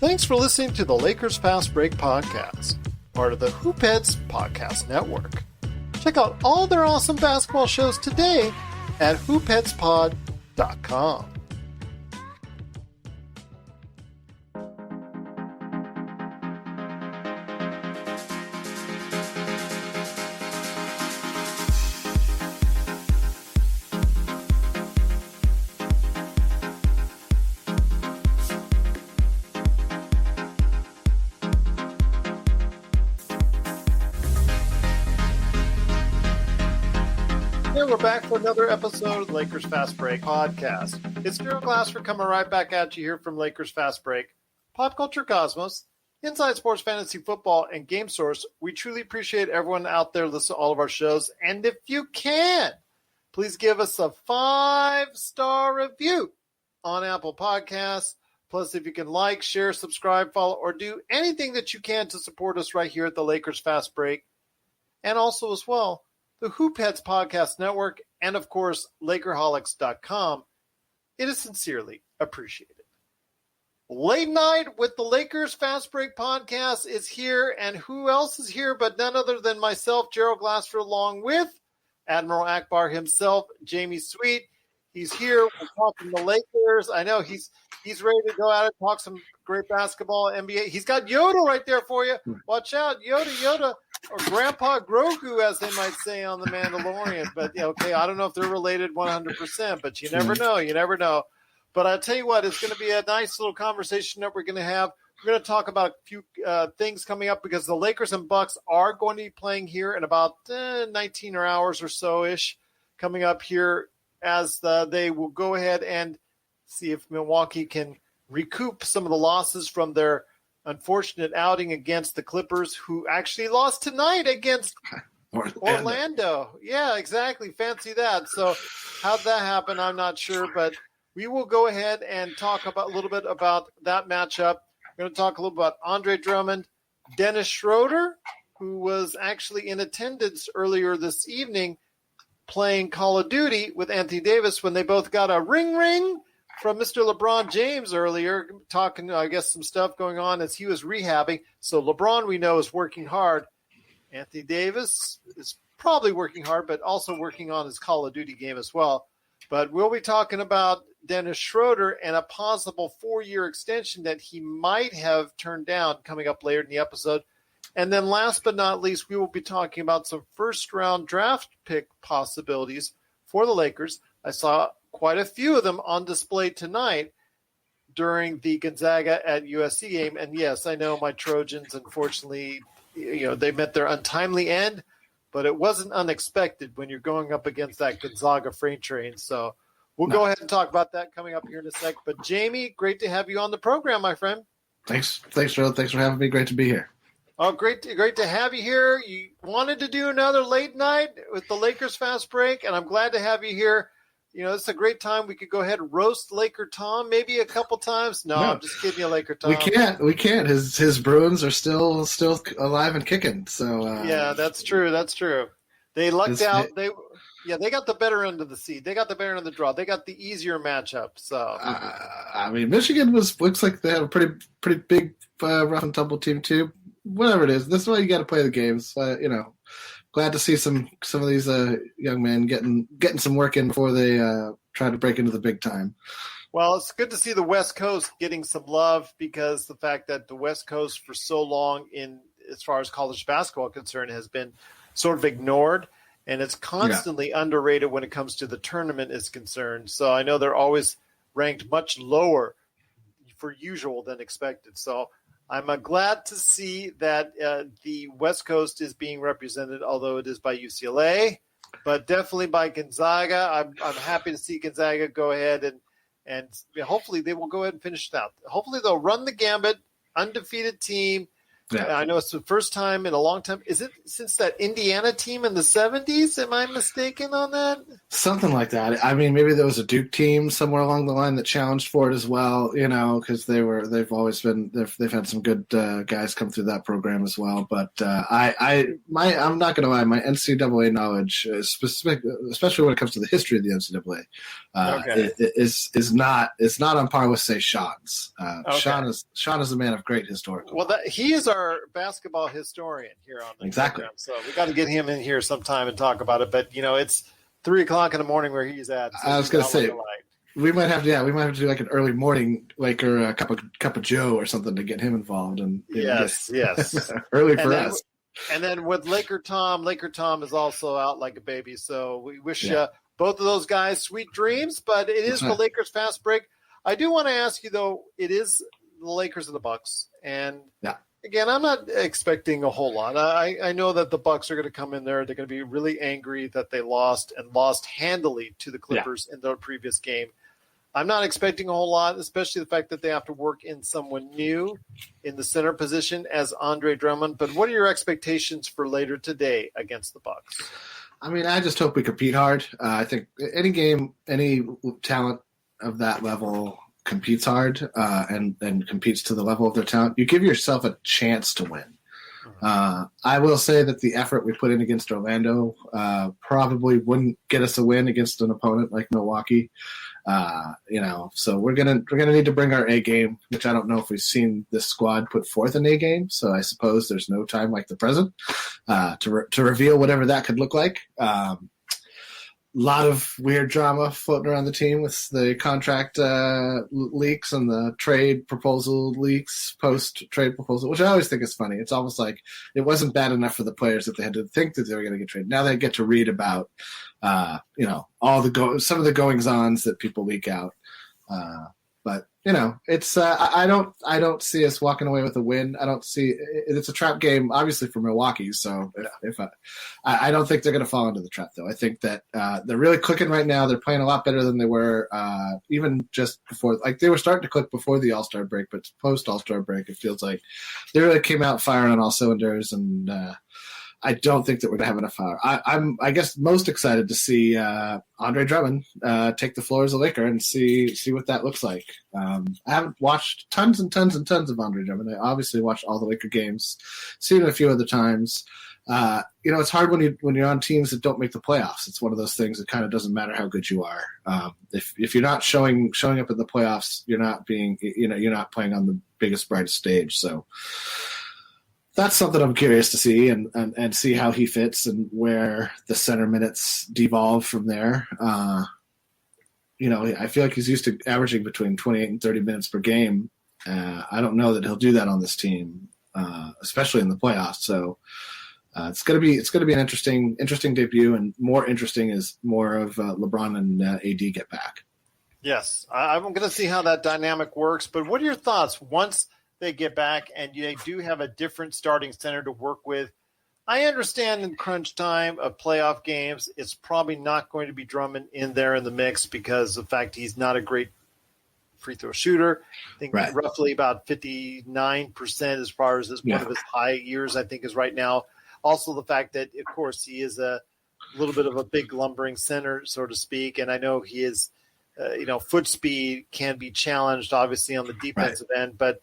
Thanks for listening to the Lakers Fast Break podcast, part of the Hoopheads Podcast Network. Check out all their awesome basketball shows today at hoopheadspod.com. We're back for another episode of the Lakers Fast Break podcast. It's Gerald Glassford coming right back at you here from Lakers Fast Break, Pop Culture Cosmos, Inside Sports Fantasy Football, and Game Source. We truly appreciate everyone out there listening to all of our shows. And if you can, please give us a 5-star review on Apple Podcasts. Plus, if you can like, share, subscribe, follow, or do anything that you can to support us right here at the Lakers Fast Break. And also as well, the Hoopheads Podcast Network, and of course, Lakerholics.com. It is sincerely appreciated. Late Night with the Lakers Fast Break Podcast is here, and who else is here but none other than myself, Gerald Glassford, along with Admiral Akbar himself, Jamie Sweet. He's here. We're talking the Lakers. I know he's ready to go out and talk some great basketball, NBA. He's got Yoda right there for you. Watch out, Yoda. Or Grandpa Grogu, as they might say on The Mandalorian. But, okay, I don't know if they're related 100%, but you never know. But I'll tell you what, it's going to be a nice little conversation that we're going to have. We're going to talk about a few things coming up because the Lakers and Bucks are going to be playing here in about 19 hours or so-ish coming up here as they will go ahead and see if Milwaukee can recoup some of the losses from their unfortunate outing against the Clippers, who actually lost tonight against Orlando. Yeah, exactly. Fancy that. So how'd that happen? I'm not sure, but we will go ahead and talk about a little bit about that matchup. We're going to talk a little about Andre Drummond, Dennis Schroeder, who was actually in attendance earlier this evening playing Call of Duty with Anthony Davis when they both got a ring from Mr. LeBron James earlier, talking, I guess, some stuff going on as he was rehabbing. So LeBron, we know, is working hard. Anthony Davis is probably working hard, but also working on his Call of Duty game as well. But we'll be talking about Dennis Schroeder and a possible 4-year extension that he might have turned down coming up later in the episode. And then last but not least, we will be talking about some first-round draft pick possibilities for the Lakers. I saw quite a few of them on display tonight during the Gonzaga at USC game. And yes, I know my Trojans, unfortunately, they met their untimely end, but it wasn't unexpected when you're going up against that Gonzaga freight train. So we'll go ahead and talk about that coming up here in a sec. But Jamie, great to have you on the program, my friend. Thanks, Gerald. Thanks for having me. Great to be here. Oh, great to have you here. You wanted to do another late night with the Lakers Fast Break, and I'm glad to have you here. It's a great time. We could go ahead and roast Laker Tom maybe a couple times. No, I'm just kidding you, Laker Tom. We can't. His Bruins are still alive and kicking. So yeah, that's true. They lucked out. They got the better end of the seed. They got the better end of the draw. They got the easier matchup. So Michigan looks like they have a pretty big rough and tumble team too. Whatever it is, this is why you got to play the games. Glad to see some of these young men getting some work in before they try to break into the big time. Well, it's good to see the West Coast getting some love because the fact that the West Coast for so long as far as college basketball concerned has been sort of ignored, and it's constantly underrated when it comes to the tournament is concerned. So I know they're always ranked much lower for usual than expected. So I'm glad to see that the West Coast is being represented, although it is by UCLA, but definitely by Gonzaga. I'm happy to see Gonzaga go ahead and hopefully they will go ahead and finish it out. Hopefully they'll run the gambit, undefeated team, Yeah. I know it's the first time in a long time. Is it since that Indiana team in the 70s? Am I mistaken on that? Something like that. I mean, maybe there was a Duke team somewhere along the line that challenged for it as well, because they've had some good guys come through that program as well. But I'm not going to lie, my NCAA knowledge, specific, especially when it comes to the history of the NCAA, is not on par with, say, Sean's. Okay. Sean is a man of great historical. Well, he is our basketball historian here on the program, so we got to get him in here sometime and talk about it. But it's 3:00 in the morning where he's at. So I was going to say we might have to do like an early morning Laker a cup of Joe or something to get him involved. And yes, early for us. And then with Laker Tom is also out like a baby. So we wish both of those guys sweet dreams. But it is the Lakers fast break. I do want to ask you though. It is the Lakers and the Bucks, and again, I'm not expecting a whole lot. I know that the Bucks are going to come in there. They're going to be really angry that they lost handily to the Clippers in their previous game. I'm not expecting a whole lot, especially the fact that they have to work in someone new in the center position as Andre Drummond. But what are your expectations for later today against the Bucks? I mean, I just hope we compete hard. I think any game, any talent of that level competes hard and competes to the level of their talent. You give yourself a chance to win. I will say that the effort we put in against Orlando probably wouldn't get us a win against an opponent like Milwaukee. So we're gonna need to bring our A game, which I don't know if we've seen this squad put forth an A game. So I suppose there's no time like the present to reveal whatever that could look like. Lot of weird drama floating around the team with the contract leaks and the trade proposal leaks, post-trade proposal, which I always think is funny. It's almost like it wasn't bad enough for the players that they had to think that they were going to get traded. Now they get to read about, some of the goings-ons that people leak out. But it's I don't see us walking away with a win. I don't see it's a trap game, obviously for Milwaukee. So I don't think they're going to fall into the trap, though. I think that they're really clicking right now. They're playing a lot better than they were even just before. Like they were starting to click before the All-Star break, but post All-Star break, it feels like they really came out firing on all cylinders. And I don't think that we're going to have enough power. I'm, I guess, most excited to see Andre Drummond take the floor as a Laker and see what that looks like. I haven't watched tons and tons and tons of Andre Drummond. I obviously watched all the Laker games, seen it a few other times. It's hard when you're on teams that don't make the playoffs. It's one of those things that kind of doesn't matter how good you are. If you're not showing up in the playoffs, you're not playing on the biggest, brightest stage. So that's something I'm curious to see and see how he fits and where the center minutes devolve from there. I feel like he's used to averaging between 28 and 30 minutes per game. I don't know that he'll do that on this team, especially in the playoffs. So it's gonna be an interesting debut, and more interesting is more of LeBron and AD get back. Yes, I'm going to see how that dynamic works. But what are your thoughts once they get back and they do have a different starting center to work with? I understand in crunch time of playoff games, it's probably not going to be Drummond in there in the mix because of the fact he's not a great free throw shooter. I think roughly about 59% as far as one of his high years, I think, is right now. Also the fact that, of course, he is a little bit of a big lumbering center, so to speak. And I know he is, foot speed can be challenged, obviously, on the defensive end. But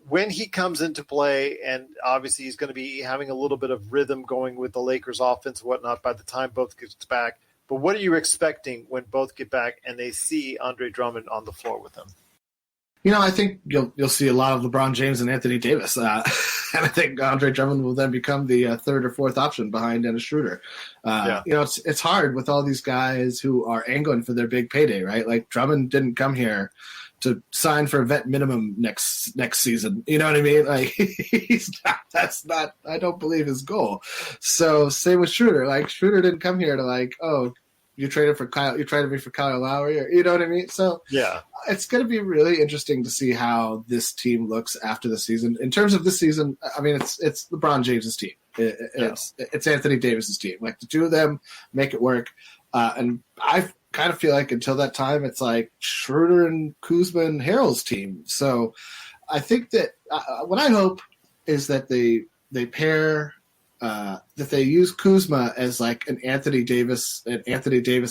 when he comes into play, and obviously he's going to be having a little bit of rhythm going with the Lakers offense and whatnot by the time both gets back. But what are you expecting when both get back and they see Andre Drummond on the floor with them? I think you'll see a lot of LeBron James and Anthony Davis. And I think Andre Drummond will then become the third or fourth option behind Dennis Schroeder. It's hard with all these guys who are angling for their big payday, right? Like Drummond didn't come here to sign for a vet minimum next season. You know what I mean? Like that's not, I don't believe his goal. So same with Schroeder. Like Schroeder didn't come here to you traded me for Kyle Lowry, or you know what I mean? So yeah, it's going to be really interesting to see how this team looks after the season. In terms of this season, I mean, it's LeBron James's team. It's Anthony Davis's team. Like the two of them make it work. And I kind of feel like until that time, it's like Schroeder and Kuzma and Harrell's team. So I think that what I hope is that they pair that they use Kuzma as like an Anthony Davis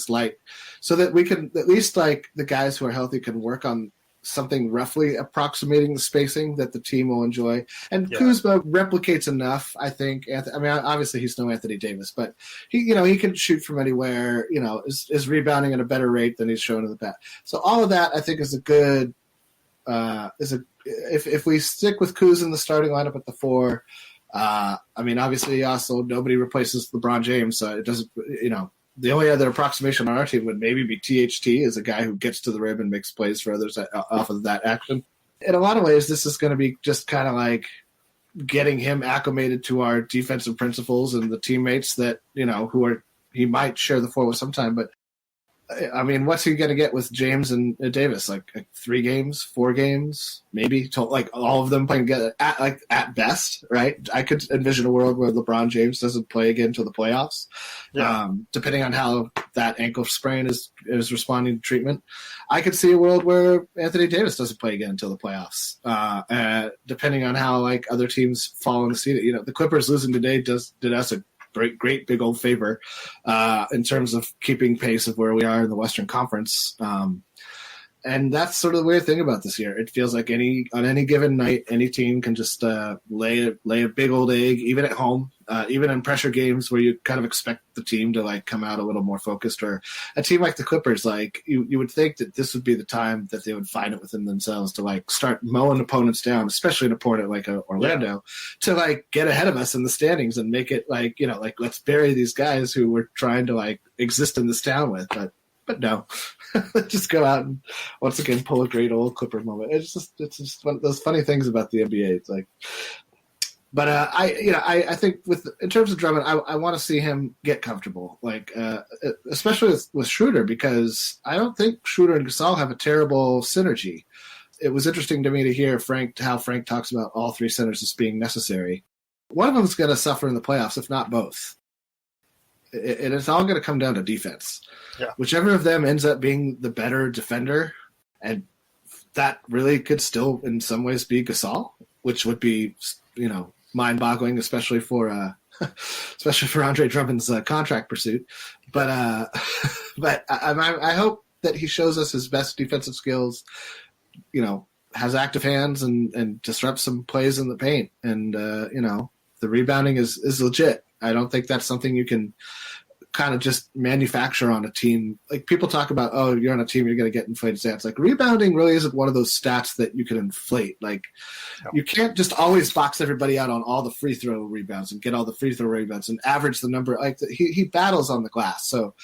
light, so that we can at least like the guys who are healthy can work on something roughly approximating the spacing that the team will enjoy. And Kuzma replicates enough, I think. I mean, obviously he's no Anthony Davis, but he can shoot from anywhere. Is rebounding at a better rate than he's shown in the past. So all of that, I think, is a good. If we stick with Kuz in the starting lineup at the 4. I mean, obviously, also nobody replaces LeBron James, so it doesn't. The only other approximation on our team would maybe be THT, as a guy who gets to the rim and makes plays for others off of that action. In a lot of ways, this is going to be just kind of like getting him acclimated to our defensive principles and the teammates that he might share the floor with sometime. But I mean, what's he going to get with James and Davis? Like 3 games, 4 games, maybe, like all of them playing together at best, right? I could envision a world where LeBron James doesn't play again until the playoffs, depending on how that ankle sprain is responding to treatment. I could see a world where Anthony Davis doesn't play again until the playoffs, depending on how like other teams fall in the season. The Clippers losing today did us a great big old favor in terms of keeping pace of where we are in the Western Conference. And that's sort of the weird thing about this year. It feels like on any given night, any team can just lay a big old egg, even at home, even in pressure games where you kind of expect the team to like come out a little more focused. Or a team like the Clippers, like you would think that this would be the time that they would find it within themselves to like start mowing opponents down, especially an opponent like Orlando, to like get ahead of us in the standings and make it like let's bury these guys who we're trying to like exist in this town with, but no. Just go out and once again pull a great old Clipper moment. It's just one of those funny things about the NBA. It's like, but I think in terms of Drummond, I want to see him get comfortable, like especially with Schroeder, because I don't think Schroeder and Gasol have a terrible synergy. It was interesting to me to hear how Frank talks about all 3 centers as being necessary. One of them is going to suffer in the playoffs, if not both. And it's all going to come down to defense. Yeah. Whichever of them ends up being the better defender, and that really could still in some ways be Gasol, which would be, mind-boggling, especially for Andre Drummond's contract pursuit. But I hope that he shows us his best defensive skills, has active hands and disrupts some plays in the paint. And, the rebounding is legit. I don't think that's something you can kind of just manufacture on a team. Like people talk about, oh, you're on a team, you're going to get inflated stats. Like rebounding really isn't one of those stats that you can inflate. Like you can't just always box everybody out on all the free throw rebounds and get all the free throw rebounds and average the number. Like he battles on the glass. So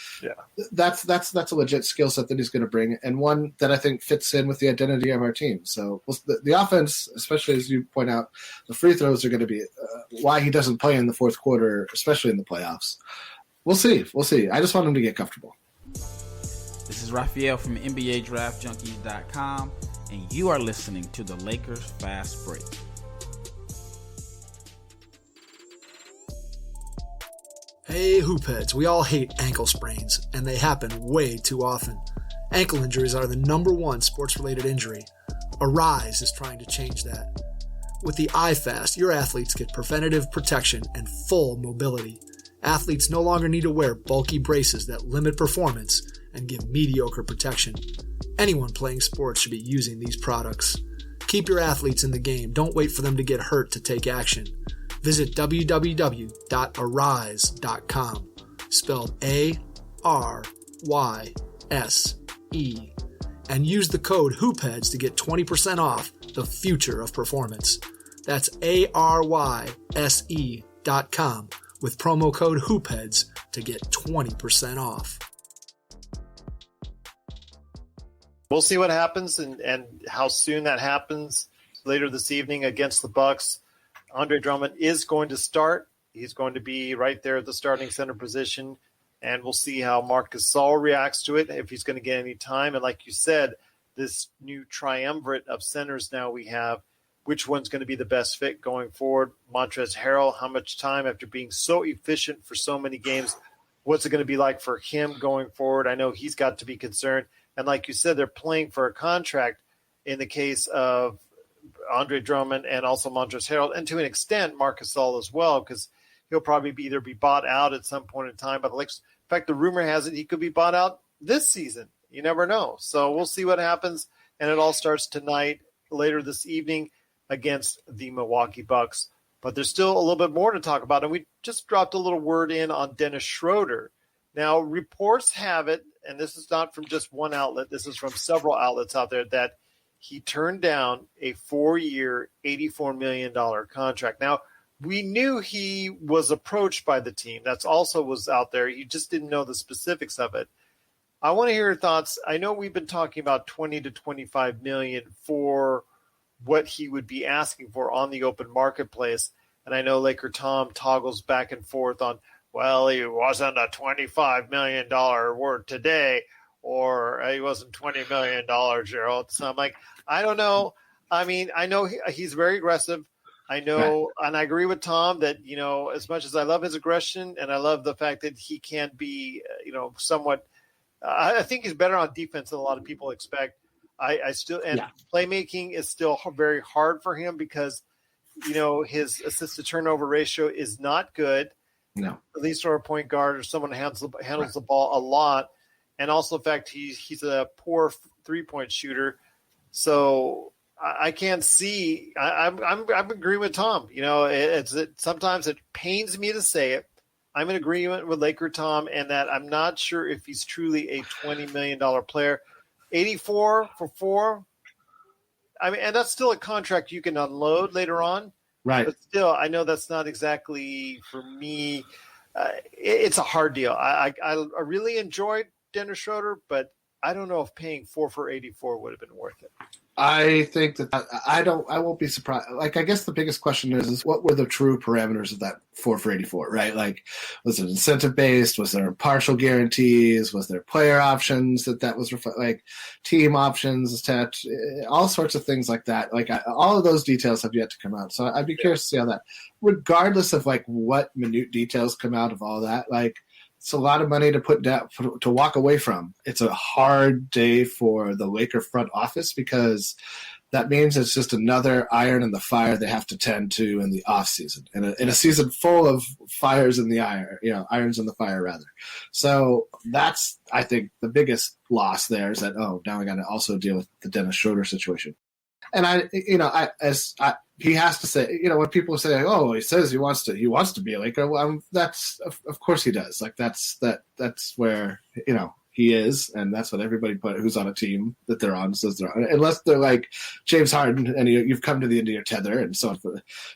that's a legit skill set that he's going to bring, and one that I think fits in with the identity of our team. So the offense, especially as you point out, the free throws are going to be why he doesn't play in the fourth quarter, especially in the playoffs. We'll see. I just want him to get comfortable. This is Raphael from NBA DraftJunkies.com, and you are listening to the Lakers Fast Break. Hey, hoopheads, we all hate ankle sprains, and they happen way too often. Ankle injuries are the #1 sports-related injury. Arise is trying to change that. With the iFast, your athletes get preventative protection and full mobility. Athletes no longer need to wear bulky braces that limit performance and give mediocre protection. Anyone playing sports should be using these products. Keep your athletes in the game. Don't wait for them to get hurt to take action. Visit www.arise.com, spelled ARYSE, and use the code HOOPHEADS to get 20% off the future of performance. That's ARYSE.com. with promo code HOOPHEADS to get 20% off. We'll see what happens and how soon that happens later this evening against the Bucks. Andre Drummond is going to start. He's going to be right there at the starting center position, and we'll see how Marc Gasol reacts to it, if he's going to get any time. And like you said, this new triumvirate of centers now we have, which one's going to be the best fit going forward? Montrezl Harrell, how much time after being so efficient for so many games? What's it going to be like for him going forward? I know he's got to be concerned. And like you said, they're playing for a contract in the case of Andre Drummond and also Montrezl Harrell, and to an extent Marc Gasol as well, because he'll probably either be bought out at some point in time by the Lakers. In fact, the rumor has it he could be bought out this season. You never know. So we'll see what happens, and it all starts tonight, later this evening, against the Milwaukee Bucks. But there's still a little bit more to talk about, and we just dropped a little word in on Dennis Schroeder. Now, reports have it, and this is not from just one outlet, this is from several outlets out there, that he turned down a 4-year, $84 million contract. Now, we knew he was approached by the team. That's also was out there. You just didn't know the specifics of it. I want to hear your thoughts. I know we've been talking about 20 to 25 million for what he would be asking for on the open marketplace. And I know Laker Tom toggles back and forth on, well, he wasn't a $25 million word today, or he wasn't $20 million, Gerald. So I'm like, I don't know. I mean, I know he's very aggressive. I know, and I agree with Tom that, you know, as much as I love his aggression and I love the fact that he can be, you know, somewhat, I think he's better on defense than a lot of people expect. I still, and playmaking is still very hard for him because, you know, his assist to turnover ratio is not good. No, at least for a point guard or someone who handles the ball a lot. And also the fact he's a poor 3-point shooter. So I can't see. I'm agreeing with Tom. You know, sometimes it pains me to say it. I'm in agreement with Laker Tom, and that I'm not sure if he's truly a $20 million player. 84 for 4. I mean, and that's still a contract you can unload later on. Right. But still, I know that's not exactly for me. It's a hard deal. I really enjoyed Dennis Schroeder, but I don't know if paying 4 for 84 would have been worth it. I think that I won't be surprised. Like, I guess the biggest question is what were the true parameters of that 4 for 84, right? Like, was it incentive based? Was there partial guarantees? Was there player options that was like team options attached? All sorts of things like that. Like, all of those details have yet to come out. So I'd be curious to see how that, regardless of like what minute details come out of all that, like, it's a lot of money to put down, to walk away from. It's a hard day for the Laker front office because that means it's just another iron in the fire they have to tend to in the off season, in a season full of fires in the iron, you know, irons in the fire rather. So that's, I think, the biggest loss there is that, now we got to also deal with the Dennis Schroeder situation. And he has to say, you know, when people say, he says he wants to be a Laker. Well, that's of course he does. Like that's where, you know, he is, and that's what everybody who's on a team that they're on says they're on, unless they're like James Harden and you've come to the end of your tether and so on.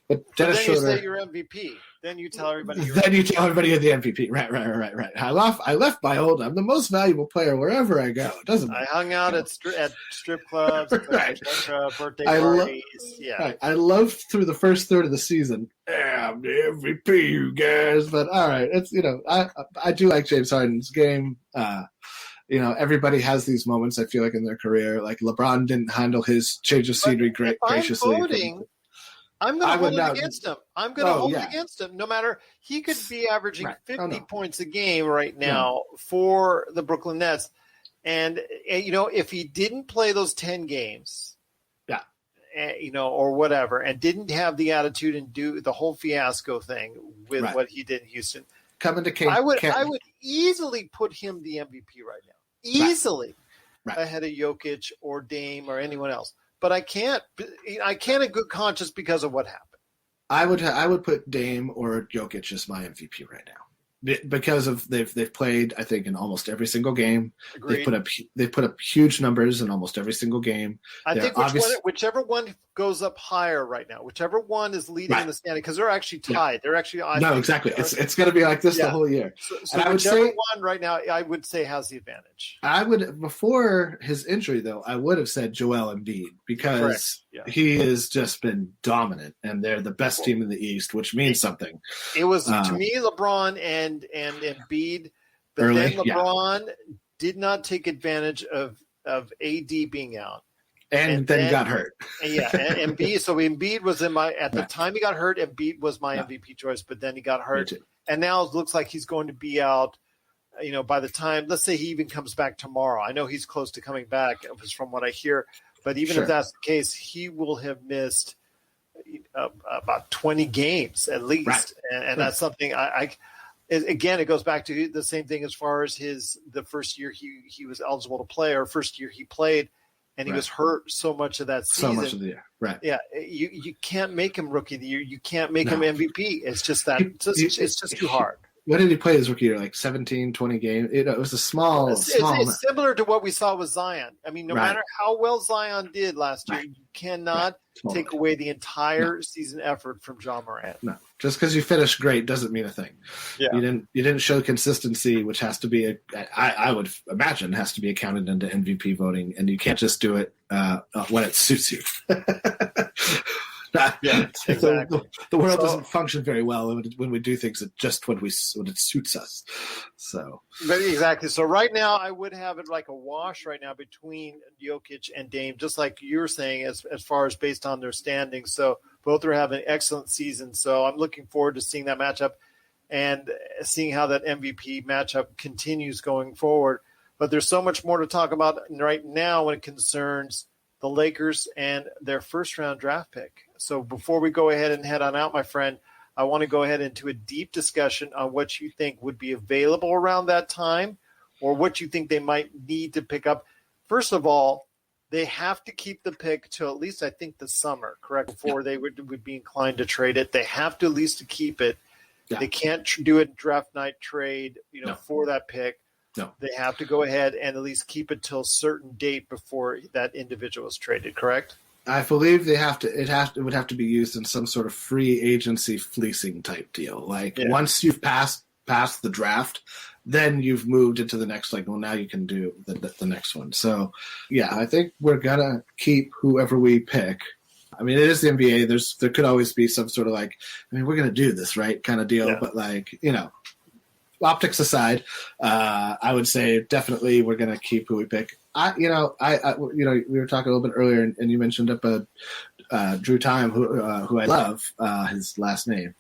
But Dennis Schroeder, you say you're MVP. Then you tell everybody you're the MVP. Right. I left my old. I'm the most valuable player wherever I go. It doesn't matter. I hung out at strip clubs, right. birthday parties. Right. I loved through the first third of the season. Yeah, I'm the MVP, you guys. But all right, it's, you know, I do like James Harden's game. You know, everybody has these moments, I feel like, in their career. Like LeBron didn't handle his change of scenery graciously. I'm going to hold it against him. I'm going to hold it against him. No matter, he could be averaging 50 points a game right now for the Brooklyn Nets. And, you know, if he didn't play those 10 games, you know, or whatever, and didn't have the attitude and do the whole fiasco thing with what he did in Houston, coming to King, I would easily put him the MVP right now. Easily. Right. Ahead of Jokic or Dame or anyone else. But I can't in good conscience because of what happened. I would put Dame or Jokic as my MVP right now because of they've played, I think, in almost every single game. Agreed. They put up huge numbers in almost every single game. I think whichever one goes up higher right now, whichever one is leading in the standing, because they're actually tied. They're actually exactly. It's going to be like this the whole year. So and I would say one right now, I would say has the advantage. I would, before his injury though, I would have said Joel Embiid because he has just been dominant, and they're the best team in the East, which means something. It was to me LeBron and Embiid, but then LeBron did not take advantage of AD being out. And then got hurt. And Embiid. So Embiid was at the time he got hurt, Embiid was my MVP choice, but then he got hurt. And now it looks like he's going to be out, by the time, let's say he even comes back tomorrow. I know he's close to coming back from what I hear, But even if that's the case, he will have missed about 20 games at least. Right. And that's something again, it goes back to the same thing as far as the first year he was eligible to play, or first year he played, and he was hurt so much of that season. So much of the year, right? Yeah, you can't make him rookie of the year. You can't make him MVP. It's just that it's just too hard. What did he play his rookie year? Like 17, 20 games? It was a small. It's similar to what we saw with Zion. I mean, no matter how well Zion did last year, you cannot take away the entire season effort from John Morant. No, just because you finished great doesn't mean a thing. Yeah. You didn't show consistency, which has to be I would imagine has to be accounted into MVP voting, and you can't just do it when it suits you. Yeah, exactly. The world doesn't function very well when we do things just when it suits us. But exactly. So right now, I would have it like a wash right now between Jokic and Dame, just like you were saying, as far as based on their standings. So both are having excellent seasons. So I'm looking forward to seeing that matchup and seeing how that MVP matchup continues going forward. But there's so much more to talk about right now when it concerns the Lakers and their first-round draft pick. So before we go ahead and head on out, my friend, I want to go ahead into a deep discussion on what you think would be available around that time, or what you think they might need to pick up. First of all, they have to keep the pick till at least, I think, the summer, correct? Before they would be inclined to trade it. They have to at least keep it. Yeah. They can't do a draft night trade, for that pick. No. They have to go ahead and at least keep it till a certain date before that individual is traded, correct? I believe they have to. It would have to be used in some sort of free agency fleecing type deal. Like once you've passed the draft, then you've moved into the next. Like, well, now you can do the next one. So, yeah, I think we're gonna keep whoever we pick. I mean, it is the NBA. There could always be some sort of we're gonna do this, right? Kind of deal. Yeah. But optics aside, I would say definitely we're gonna keep who we pick. We were talking a little bit earlier, and you mentioned up Drew Time, who I love, his last name.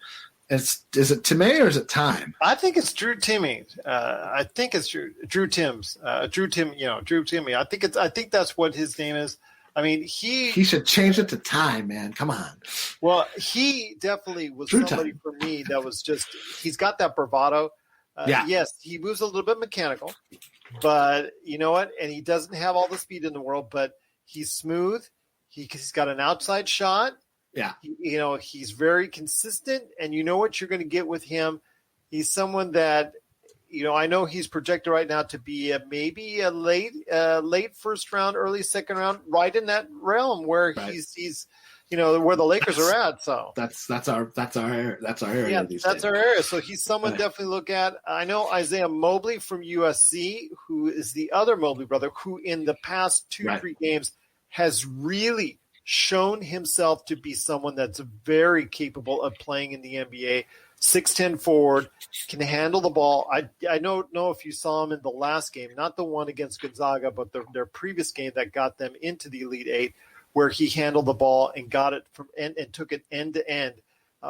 Is it Timmy or is it Time? I think it's Drew Timmy. I think it's Drew Timms. Drew Timmy. I think that's what his name is. I mean, he should change it to Time, man. Come on. Well, he definitely was Drew somebody Time. For me that was just he's got that bravado. Yes, he moves a little bit mechanical, but you know what? And he doesn't have all the speed in the world, but he's smooth. He's got an outside shot. Yeah. He's very consistent, and you know what you're going to get with him. He's someone that, I know he's projected right now to be maybe a late first round, early second round, right in that realm where he's where the Lakers are at. So that's our area. Yeah, these that's days. our area. So he's someone definitely look at. I know Isaiah Mobley from USC, who is the other Mobley brother, who in the past 2-3 games has really shown himself to be someone that's very capable of playing in the NBA. 6'10" forward, can handle the ball. I don't know if you saw him in the last game, not the one against Gonzaga, but their previous game that got them into the Elite Eight, where he handled the ball and got it from and took it end to end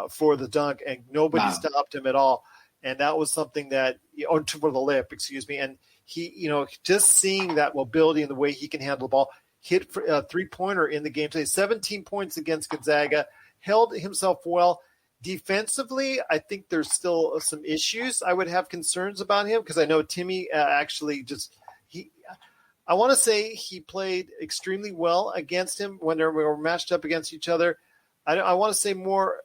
for the dunk, and nobody stopped him at all. And that was something that, for the layup, excuse me. And he, just seeing that mobility and the way he can handle the ball, hit a 3-pointer in the game today, 17 points against Gonzaga, held himself well. Defensively, I think there's still some issues. I would have concerns about him because I know Timmy actually I want to say he played extremely well against him when they were matched up against each other. I want to say more,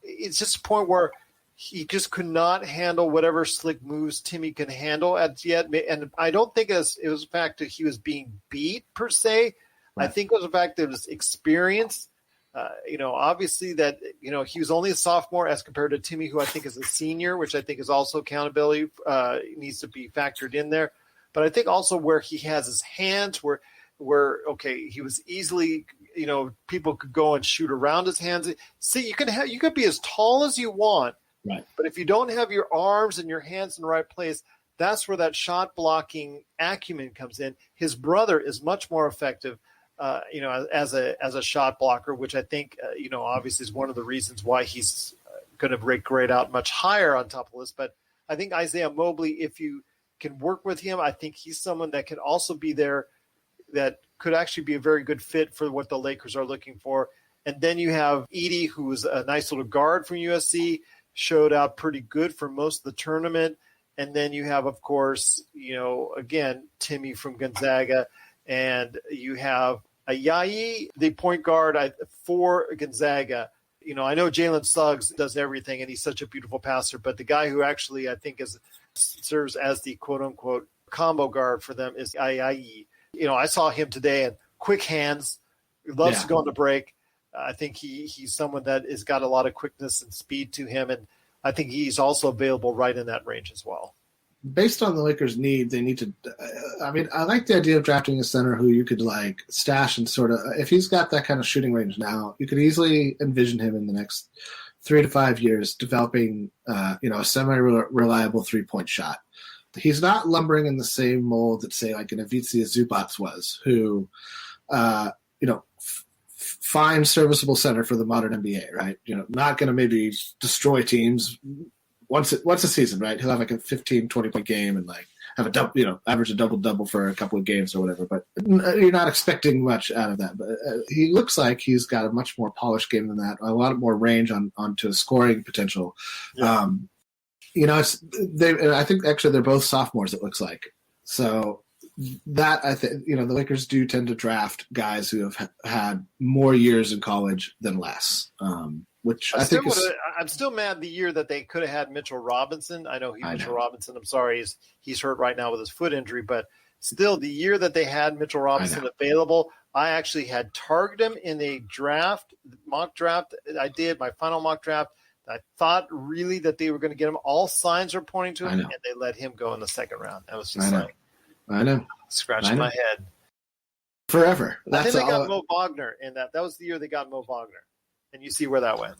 it's just a point where he just could not handle whatever slick moves Timmy can handle as yet. And I don't think it was the fact that he was being beat per se. Right. I think it was the fact that it was experience. Obviously that, he was only a sophomore as compared to Timmy, who I think is a senior, which I think is also accountability needs to be factored in there. But I think also where he has his hands where he was easily, people could go and shoot around his hands. See, you could be as tall as you want, right? But if you don't have your arms and your hands in the right place, that's where that shot blocking acumen comes in. His brother is much more effective, as a shot blocker, which I think, obviously is one of the reasons why he's going to grade out much higher on top of the list. But I think Isaiah Mobley, if you can work with him, I think he's someone that can also be there that could actually be a very good fit for what the Lakers are looking for. And then you have Edey, who was a nice little guard from USC, showed out pretty good for most of the tournament. And then you have, of course, again, Timmy from Gonzaga. And you have Ayayi, the point guard for Gonzaga. I know Jalen Suggs does everything, and he's such a beautiful passer. But the guy who actually I think serves as the quote-unquote combo guard for them is Ayayi. I saw him today, and quick hands, loves to go on the break. I think he's someone that has got a lot of quickness and speed to him, and I think he's also available right in that range as well. Based on the Lakers' need, they need to I like the idea of drafting a center who you could stash and sort of, if he's got that kind of shooting range now, you could easily envision him in the next 3 to 5 years developing a semi-reliable three-point shot. He's not lumbering in the same mold that, say, like an Ivica Zubac was, who fine serviceable center for the modern NBA, right? Not going to maybe destroy teams once a season, right? He'll have like a 15, 20-point game and have a double, average a double-double for a couple of games or whatever. But you're not expecting much out of that. But he looks like he's got a much more polished game than that, a lot more range onto his scoring potential. Yeah. I think actually they're both sophomores, it looks like. So that I think, the Lakers do tend to draft guys who have had more years in college than less. Which I think I'm still mad the year that they could have had Mitchell Robinson. I know Mitchell Robinson, I'm sorry, he's hurt right now with his foot injury, but still the year that they had Mitchell Robinson available, I actually had targeted him in a mock draft. I did my final mock draft. I thought really that they were going to get him. All signs are pointing to him, and they let him go in the second round. That was just scratching my head. Forever. I think they got Mo Wagner in that. That was the year they got Mo Wagner. And you see where that went.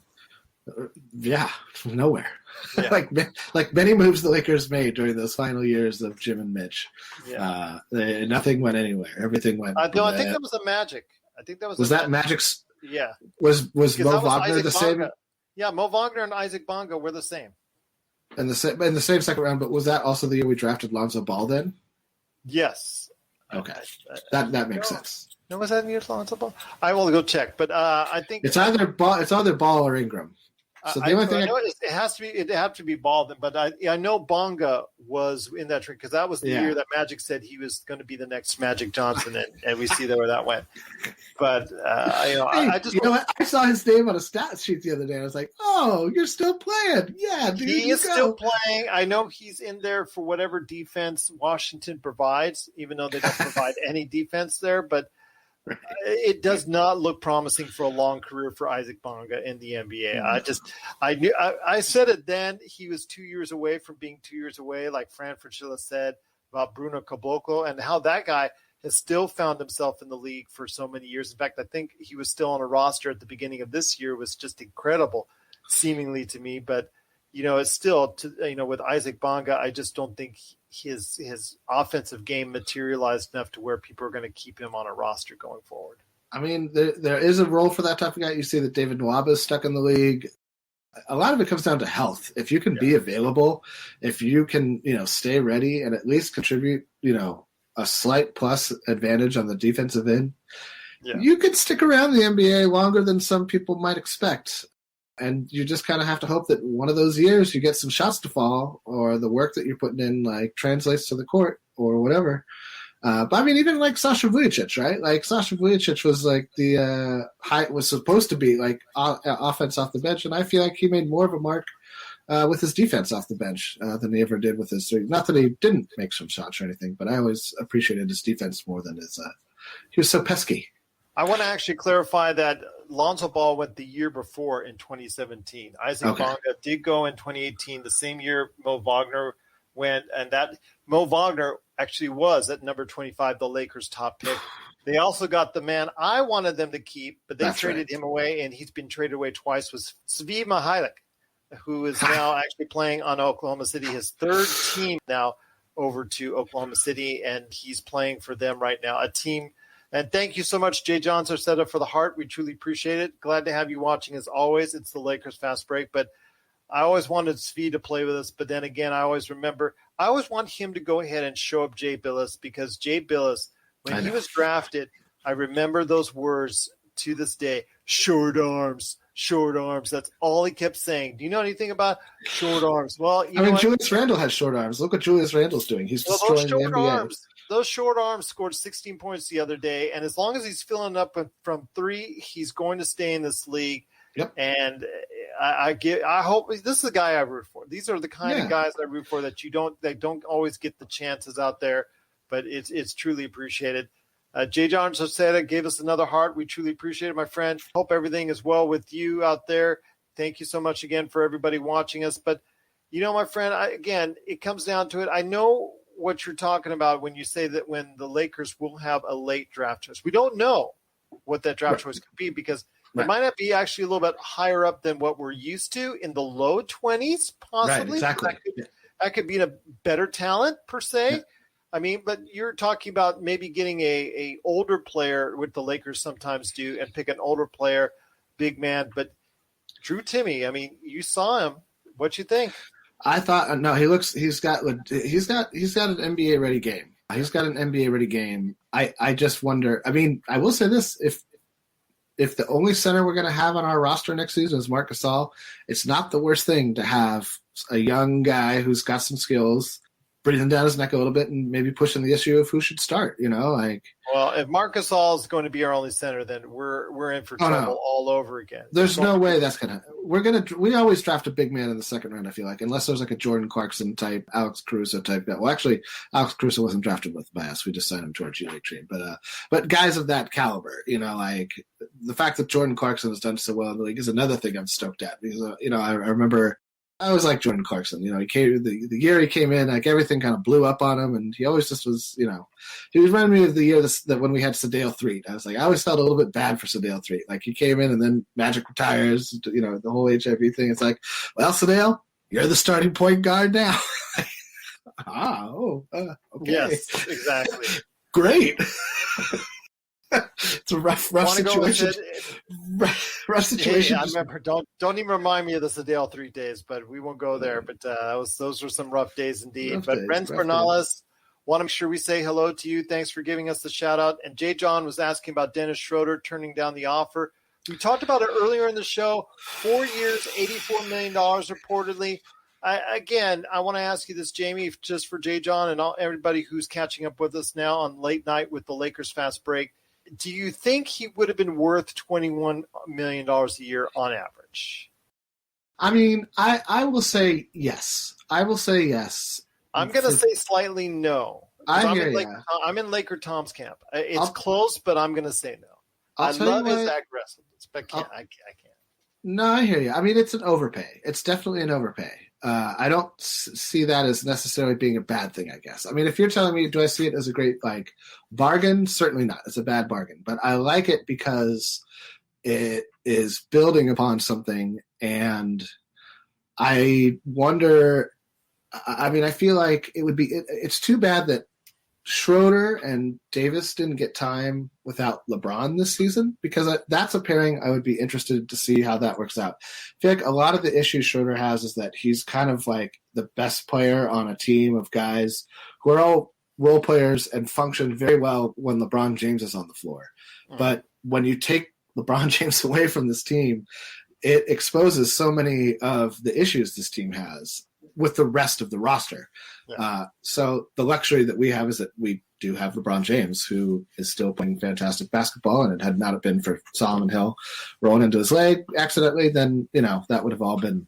Yeah, nowhere. Yeah. like many moves the Lakers made during those final years of Jim and Mitch. Yeah. Nothing went anywhere. Everything went. I think that was the Magic. I think that was. Was that Magic's? Yeah. Was Mo Wagner the same? Yeah, Mo Wagner and Isaac Bonga were the same. In the same second round, but was that also the year we drafted Lonzo Ball then? Yes. Okay, that makes sense. No, was that year Lonzo Ball? I will go check, but I think it's either Ball or Ingram. So the only thing I know it has to be. It had to be Ball, but I know Bonga was in that trade because that was the year that Magic said he was going to be the next Magic Johnson, and we see where that went. But I saw his name on a stat sheet the other day. I was like, "Oh, you're still playing? Yeah, dude, he is still playing. I know he's in there for whatever defense Washington provides, even though they don't provide any defense there, but." It does not look promising for a long career for Isaac Bonga in the NBA. I said it then. He was 2 years away from being 2 years away, like Fran Fraschilla said about Bruno Caboclo, and how that guy has still found himself in the league for so many years. In fact, I think he was still on a roster at the beginning of this year. It was just incredible, seemingly to me. But it's still with Isaac Bonga, I just don't think his offensive game materialized enough to where people are going to keep him on a roster going forward. I mean, there is a role for that type of guy. You see that David Nwaba is stuck in the league. A lot of it comes down to health. If you can be available, if you can, stay ready and at least contribute, a slight plus advantage on the defensive end, you could stick around the NBA longer than some people might expect. And you just kind of have to hope that one of those years you get some shots to fall or the work that you're putting in translates to the court or whatever. But I mean, even Sasha Vujacic, right? Sasha Vujacic was was supposed to be offense off the bench. And I feel like he made more of a mark with his defense off the bench than he ever did with his three. Not that he didn't make some shots or anything, but I always appreciated his defense more than his he was so pesky. I want to actually clarify that Lonzo Ball went the year before in 2017. Isaac Bonga did go in 2018, the same year Mo Wagner went, and that Mo Wagner actually was at number 25, the Lakers' top pick. They also got the man I wanted them to keep, but they traded him away, and he's been traded away twice, was Svi Mihajlovic, who is now actually playing on Oklahoma City, his third team now over to Oklahoma City, and he's playing for them right now, a team. And thank you so much, Jay Johns, Arcetta, for the heart. We truly appreciate it. Glad to have you watching as always. It's the Lakers Fast Break. But I always wanted Svi to play with us. But then again, I always want him to go ahead and show up Jay Billis, because Jay Billis, When he was drafted, I remember those words to this day, short arms. Short arms. That's all he kept saying. Do you know anything about short arms? Well, Julius Randle has short arms. Look what Julius Randle's doing. He's destroying the NBA. Those short arms scored 16 points the other day, and as long as he's filling up from three, he's going to stay in this league. Yep. And I hope this is the guy I root for. These are the kind of guys I root for that don't always get the chances out there, but it's truly appreciated. J. John Josetta gave us another heart. We truly appreciate it, my friend. Hope everything is well with you out there. Thank you so much again for everybody watching us. But, my friend, again, it comes down to it. I know what you're talking about when you say that when the Lakers will have a late draft choice. We don't know what that draft choice could be because it might not be actually a little bit higher up than what we're used to in the low 20s, possibly. Right, exactly. That could be a better talent, per se. Yeah. I mean, but you're talking about maybe getting a older player, what the Lakers sometimes do, and pick an older player, big man. But Drew Timme, I mean, you saw him. What you think? I thought he's got an NBA ready game. He's got an NBA ready game. I just wonder. I mean, I will say this: if the only center we're going to have on our roster next season is Marc Gasol, it's not the worst thing to have a young guy who's got some skills breathing down his neck a little bit and maybe pushing the issue of who should start, Well, if Marc Gasol is going to be our only center, then we're in for trouble all over again. There's no way that's going to – we always draft a big man in the second round, I feel like, unless there's like a Jordan Clarkson type, Alex Caruso type guy. Well, actually, Alex Caruso wasn't drafted by us. We just signed him to our G League team. But guys of that caliber, the fact that Jordan Clarkson has done so well in the league is another thing I'm stoked at because, I remember – I always liked Jordan Clarkson. He came the year he came in, like everything kind of blew up on him, and he always just was, he reminded me of the year that when we had Sedale Threet. I was like, I always felt a little bit bad for Sedale Threet. Like he came in and then Magic retires, the whole HIV thing. It's like, well, Sedale, you're the starting point guard now. Okay. Yes, exactly. Great. It's a rough situation. Rough situation. Yeah, I remember. Don't even remind me of the Sedale 3 days, but we won't go there. But those were some rough days indeed. Renz Bernales, want to make sure we say hello to you. Thanks for giving us the shout out. And Jay John was asking about Dennis Schroeder turning down the offer. We talked about it earlier in the show. 4 years, $84 million reportedly. I want to ask you this, Jamie, just for Jay John and everybody who's catching up with us now on late night with the Lakers Fast Break. Do you think he would have been worth $21 million a year on average? I mean, I will say yes. I'm going to say slightly no. I'm in Laker Tom's camp. It's close, but I'm going to say no. I love his aggressiveness, but I can't. No, I hear you. I mean, it's an overpay. It's definitely an overpay. I don't see that as necessarily being a bad thing, I guess. I mean, if you're telling me, do I see it as a great, bargain? Certainly not. It's a bad bargain. But I like it because it is building upon something. And I wonder, I feel like it would be, it's too bad that Schroeder and Davis didn't get time without LeBron this season because that's a pairing I would be interested to see how that works out. I feel like a lot of the issues Schroeder has is that he's kind of like the best player on a team of guys who are all role players and function very well when LeBron James is on the floor. But when you take LeBron James away from this team, it exposes so many of the issues this team has with the rest of the roster. Yeah. So the luxury that we have is that we do have LeBron James, who is still playing fantastic basketball, and it had not been for Solomon Hill rolling into his leg accidentally, then that would have all been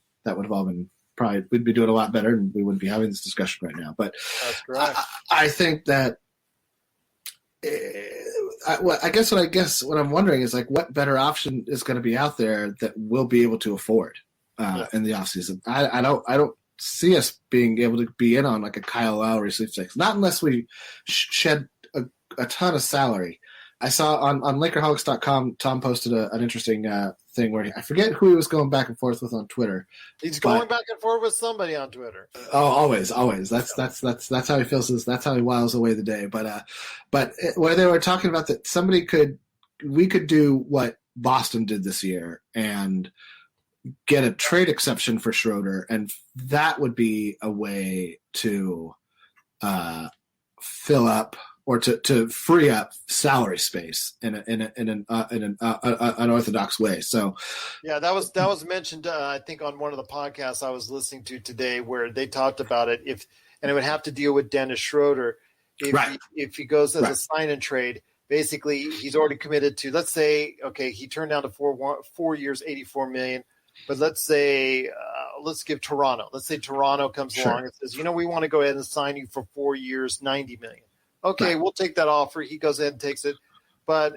probably we'd be doing a lot better, and we wouldn't be having this discussion right now. But that's correct. I think that I guess what I'm wondering is what better option is going to be out there that we'll be able to afford in the offseason. I don't see us being able to be in on a Kyle Lowry sweepstakes, not unless we shed a ton of salary. I saw on Lakerholics.com, Tom posted an interesting thing where I forget who he was going back and forth with on Twitter. He's going back and forth with somebody on Twitter. Oh, always. That's how he feels. That's how he whiles away the day. But where they were talking about that we could do what Boston did this year and get a trade exception for Schroeder, and that would be a way to fill up or to free up salary space in an unorthodox way. So, yeah, that was mentioned. I think on one of the podcasts I was listening to today, where they talked about it. And it would have to deal with Dennis Schroeder if he goes as a sign and trade. Basically, he's already committed to. Let's say, okay, he turned down to 4 years, $84 million. But let's say, let's give Toronto. Let's say Toronto comes along and says, we want to go ahead and sign you for 4 years, $90 million. Okay, we'll take that offer. He goes ahead and takes it. But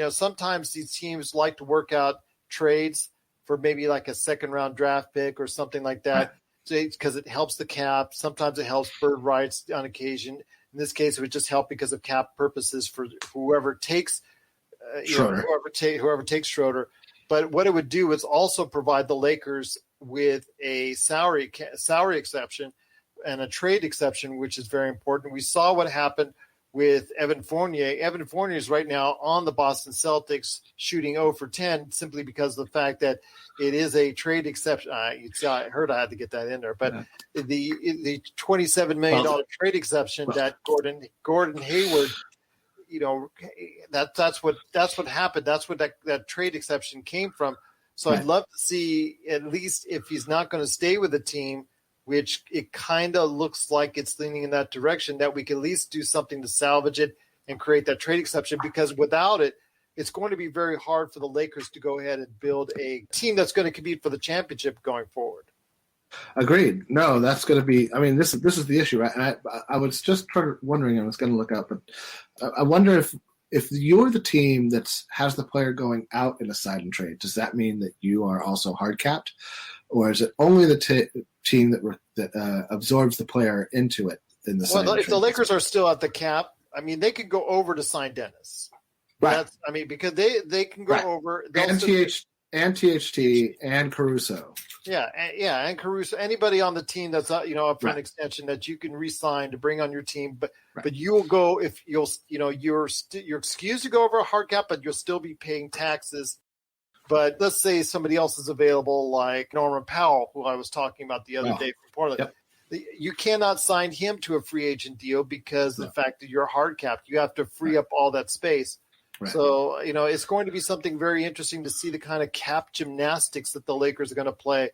sometimes these teams like to work out trades for maybe like a second round draft pick or something like that, because it helps the cap. Sometimes it helps bird rights on occasion. In this case, it would just help because of cap purposes for whoever takes whoever takes Schroeder. But what it would do is also provide the Lakers with a salary exception and a trade exception, which is very important. We saw what happened with Evan Fournier. Evan Fournier is right now on the Boston Celtics shooting 0 for 10 simply because of the fact that it is a trade exception. I heard I had to get that in there. But the $27 million trade exception that Gordon Hayward – that's what happened. That's what that trade exception came from. So I'd love to see, at least if he's not going to stay with the team, which it kind of looks like it's leaning in that direction, that we can at least do something to salvage it and create that trade exception, because without it, it's going to be very hard for the Lakers to go ahead and build a team that's going to compete for the championship going forward. Agreed. No, that's going to be. I mean, this is the issue, right? And I was just wondering. I was going to look up, but I wonder if you're the team that has the player going out in a sign and trade, does that mean that you are also hard capped, or is it only the team that absorbs the player into it in the sign and trade? If the Lakers are still at the cap, I mean, they could go over to sign Dennis. Right. Because they can go over. And THT and Caruso. And Caruso. Anybody on the team that's up for an extension that you can re-sign to bring on your team, but you will go if you're excused to go over a hard cap, but you'll still be paying taxes. But let's say somebody else is available, like Norman Powell, who I was talking about the other day from Portland. Yep. You cannot sign him to a free agent deal because of the fact that you're hard capped. You have to free up all that space. Right. So, it's going to be something very interesting to see the kind of cap gymnastics that the Lakers are going to play.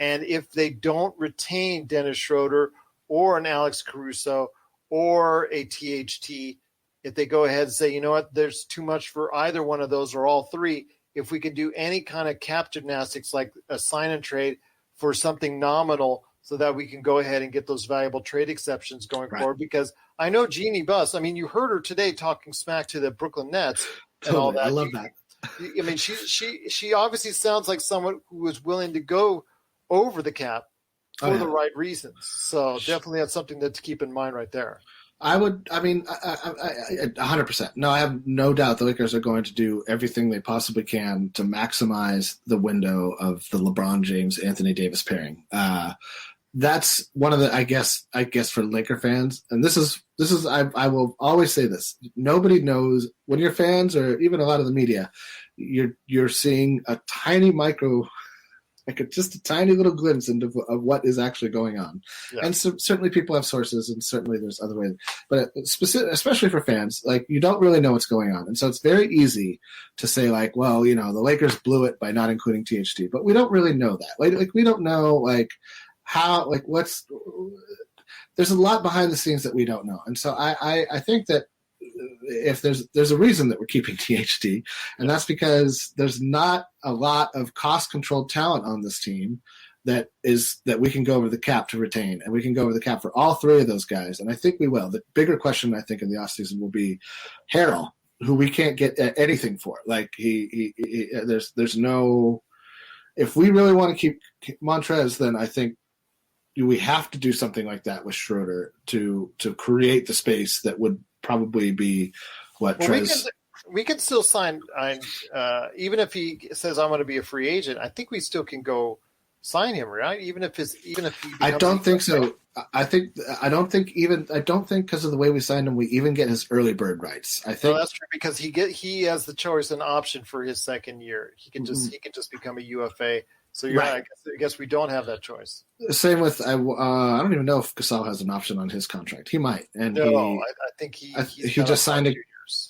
And if they don't retain Dennis Schroeder or an Alex Caruso or a THT, if they go ahead and say, you know what, there's too much for either one of those or all three, if we can do any kind of cap gymnastics like a sign and trade for something nominal so that we can go ahead and get those valuable trade exceptions going forward, because I know Jeannie Buss. I mean, you heard her today talking smack to the Brooklyn Nets and all that. I love that. I mean, she obviously sounds like someone who is willing to go over the cap for the right reasons. So definitely that's something to keep in mind right there. I 100%. No, I have no doubt the Lakers are going to do everything they possibly can to maximize the window of the LeBron James Anthony Davis pairing. That's one of the, I guess for Laker fans, and this is I will always say this. Nobody knows when you're fans or even a lot of the media, you're seeing a tiny just a tiny little glimpse of what is actually going on. Yeah. And so, certainly people have sources, and certainly there's other ways. But especially for fans, like, you don't really know what's going on. And so it's very easy to say, like, well, the Lakers blew it by not including THT. But we don't really know that. Like we don't know, like, how, like, there's a lot behind the scenes that we don't know. And so I think that if there's a reason that we're keeping THT, and that's because there's not a lot of cost-controlled talent on this team that we can go over the cap to retain, and we can go over the cap for all three of those guys, and I think we will. The bigger question, I think, in the offseason will be Harrell, who we can't get anything for. Like, there's no – if we really want to keep Montrez, then I think we have to do something like that with Schroeder to create the space that would probably be what Trez. We can still sign, even if he says I'm going to be a free agent. I think we still can go sign him, right? Even if he. I don't think so. I don't think because of the way we signed him, we even get his early bird rights. I think that's true, because he has the choice and option for his second year. He can just become a UFA So you're right. I guess we don't have that choice. Same with I don't even know if Gasol has an option on his contract. He might, and I think he just signed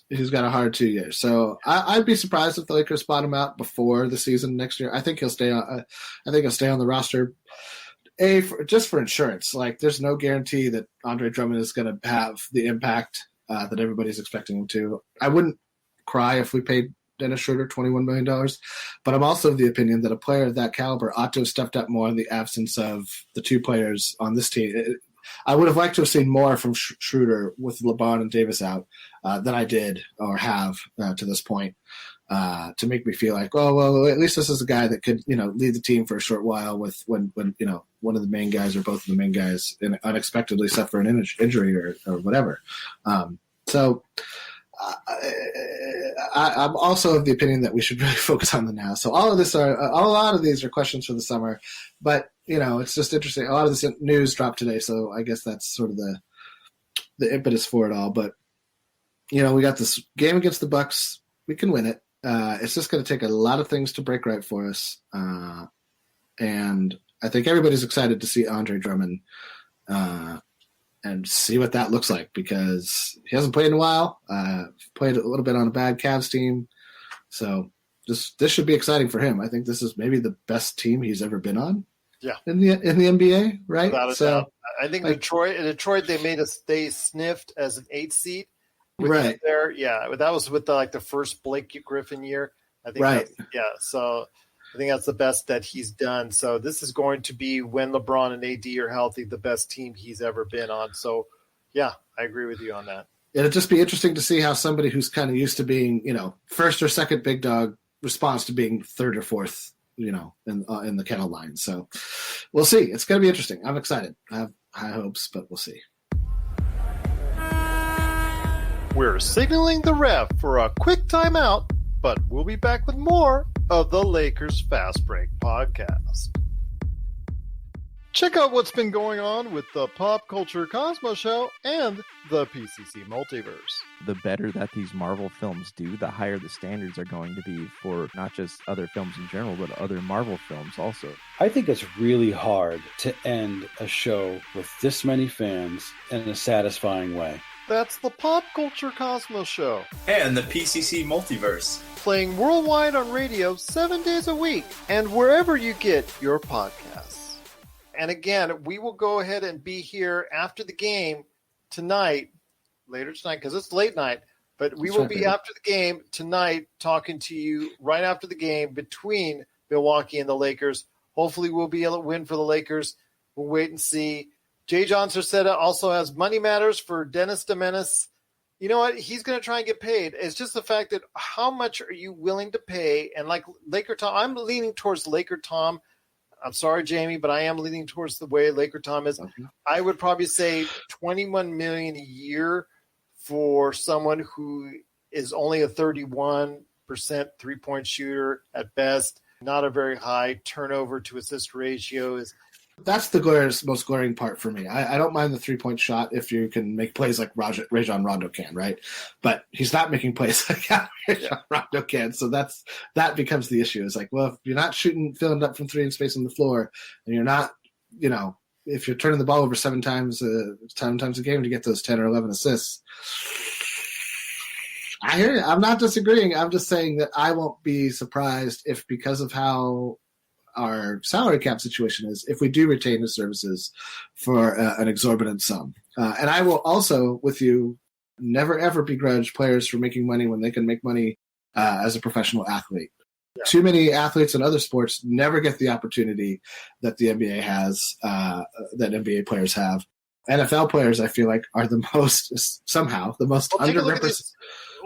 He's got a hard 2 years. So I'd be surprised if the Lakers spot him out before the season next year. I think he'll stay on. I think he'll stay on the roster. Just for insurance. Like, there's no guarantee that Andre Drummond is going to have the impact that everybody's expecting him to. I wouldn't cry if we paid Dennis Schroeder $21 million, but I'm also of the opinion that a player of that caliber ought to have stepped up more in the absence of the two players on this team. I would have liked to have seen more from Schroeder with LeBron and Davis out than I did or have to this point to make me feel like, oh, well, at least this is a guy that could, lead the team for a short while with when one of the main guys or both of the main guys unexpectedly suffer an injury or whatever. I'm also of the opinion that we should really focus on the now. So a lot of these are questions for the summer, but it's just interesting. A lot of this news dropped today, so I guess that's sort of the impetus for it all. But we got this game against the Bucks. We can win it. It's just going to take a lot of things to break right for us, and I think everybody's excited to see Andre Drummond and see what that looks like, because he hasn't played in a while. Played a little bit on a bad Cavs team. So this should be exciting for him. I think this is maybe the best team he's ever been on. Yeah. In the NBA, right? So I think Detroit they sniffed as an 8th seed. Right. There. Yeah. That was with the first Blake Griffin year. I think. Right. So I think that's the best that he's done. So this is going to be, when LeBron and AD are healthy, the best team he's ever been on. So, yeah, I agree with you on that. It'll just be interesting to see how somebody who's kind of used to being, first or second big dog responds to being third or fourth, in the kennel line. So we'll see. It's going to be interesting. I'm excited. I have high hopes, but we'll see. We're signaling the ref for a quick timeout, but we'll be back with more of the Lakers Fast Break podcast. Check out what's been going on with the Pop Culture Cosmos Show and the PCC Multiverse. The better that these Marvel films do, the higher the standards are going to be for not just other films in general, but other Marvel films also. I think it's really hard to end a show with this many fans in a satisfying way. That's the Pop Culture Cosmos Show. And the PCC Multiverse. Playing worldwide on radio 7 days a week and wherever you get your podcasts. And again, we will go ahead and be here after the game later tonight, because it's late night. But we will be after the game tonight talking to you right after the game between Milwaukee and the Lakers. Hopefully we'll be able to win for the Lakers. We'll wait and see. Jay John Cerceta also has Money Matters for Dennis Domenis. You know what? He's going to try and get paid. It's just the fact that how much are you willing to pay? And like Laker Tom, I'm leaning towards Laker Tom. I'm sorry, Jamie, but I am leaning towards the way Laker Tom is. Okay. I would probably say $21 million a year for someone who is only a 31% three-point shooter at best. Not a very high turnover to assist ratio. That's the most glaring part for me. I don't mind the three-point shot if you can make plays like Rajon Rondo can, right? But he's not making plays like Rajon Rondo can, so that becomes the issue. It's like, well, if you're not filling up from three and space on the floor, and you're not, if you're turning the ball over 7 times a game to get those 10 or 11 assists, I hear you. I'm not disagreeing. I'm just saying that I won't be surprised if, because of how our salary cap situation is, if we do retain his services for an exorbitant sum. And I will also, with you, never ever begrudge players for making money when they can make money as a professional athlete. Yeah. Too many athletes in other sports never get the opportunity that the NBA has, that NBA players have. NFL players, I feel like, are the most underrepresented.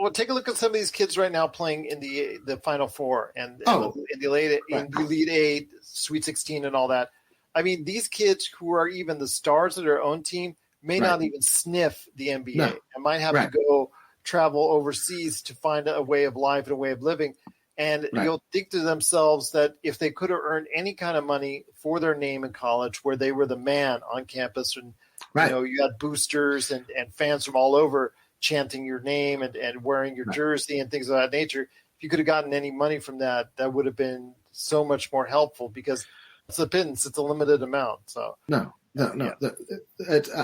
Well, take a look at some of these kids right now playing in the Final Four and in the Elite Eight, Sweet 16, and all that. I mean, these kids who are even the stars of their own team may not even sniff the NBA and might have to go travel overseas to find a way of life and a way of living. And you'll think to themselves that if they could have earned any kind of money for their name in college, where they were the man on campus, and you had boosters and fans from all over chanting your name and wearing your jersey and things of that nature. If you could have gotten any money from that, that would have been so much more helpful because it's a pittance, it's a limited amount. So No. Yeah.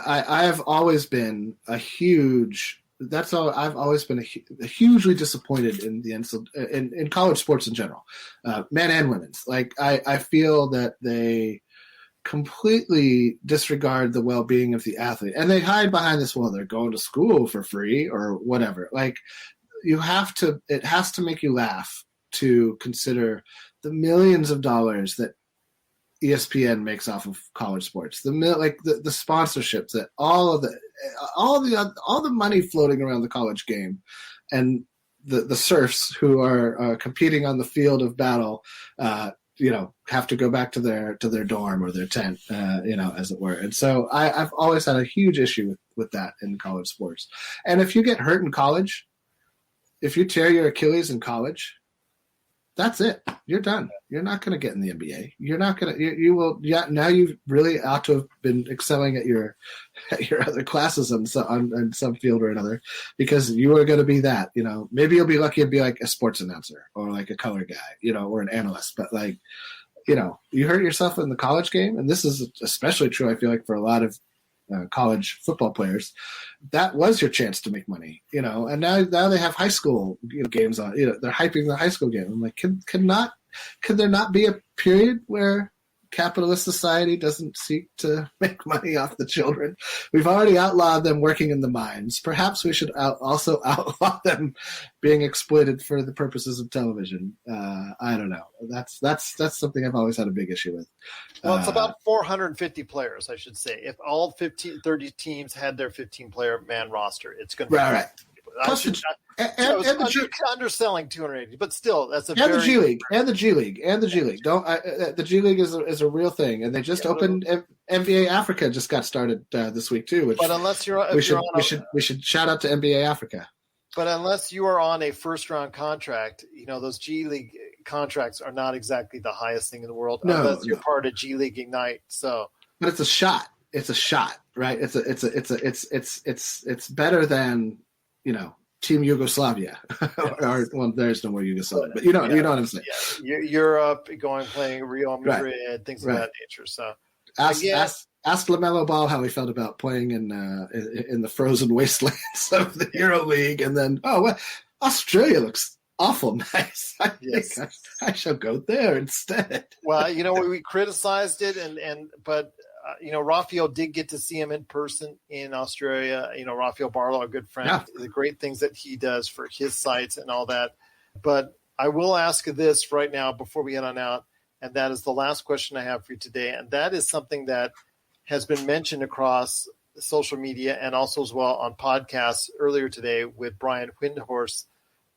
I have always been a huge. That's all. I've always been hugely disappointed in the in college sports in general, men and women's. Like I feel that they completely disregard the well-being of the athlete, and they hide behind this. Well, they're going to school for free or whatever. Like you have to. It has to make you laugh to consider the millions of dollars that ESPN makes off of college sports, the sponsorships, that all the money floating around the college game, and the serfs who are competing on the field of battle, have to go back to their dorm or their tent, as it were. And so I've always had a huge issue with that in college sports. And if you get hurt in college, if you tear your Achilles in college, that's it. You're done. You're not going to get in the NBA. You're not going to. You will. Yeah. Now you really ought to have been excelling at your other classes on some field or another, because you are going to be that. Maybe you'll be lucky to be like a sports announcer or like a color guy, or an analyst. But like, you hurt yourself in the college game, and this is especially true. I feel like for a lot of college football players, that was your chance to make money, and now they have high school games on, they're hyping the high school game. I'm like, could there not be a period where capitalist society doesn't seek to make money off the children? We've already outlawed them working in the mines. Perhaps we should also outlaw them being exploited for the purposes of television. I don't know. That's something I've always had a big issue with. Well, it's about 450 players, I should say. If all 30 teams had their 15-player man roster, it's going to be right. Underselling 280, but still, that's a the G League. The G League. The G League is a real thing, and they just opened. NBA Africa just got started this week too. But unless we should shout out to NBA Africa. But unless you are on a first-round contract, those G League contracts are not exactly the highest thing in the world, unless you're part of G League Ignite. So, but it's a shot. Right? It's better than Team Yugoslavia. Or, there's no more Yugoslavia, but you know what I'm saying. Yeah. Europe, playing Real Madrid, things of that nature. So ask LaMelo Ball how he felt about playing in the frozen wastelands of the Euro League, and then Australia looks awful nice. I think I shall go there instead. Well, we criticized it, but. Rafael did get to see him in person in Australia. Rafael Barlow, a good friend, the great things that he does for his sites and all that. But I will ask this right now before we head on out, and that is the last question I have for you today. And that is something that has been mentioned across social media and also as well on podcasts earlier today with Brian Windhorst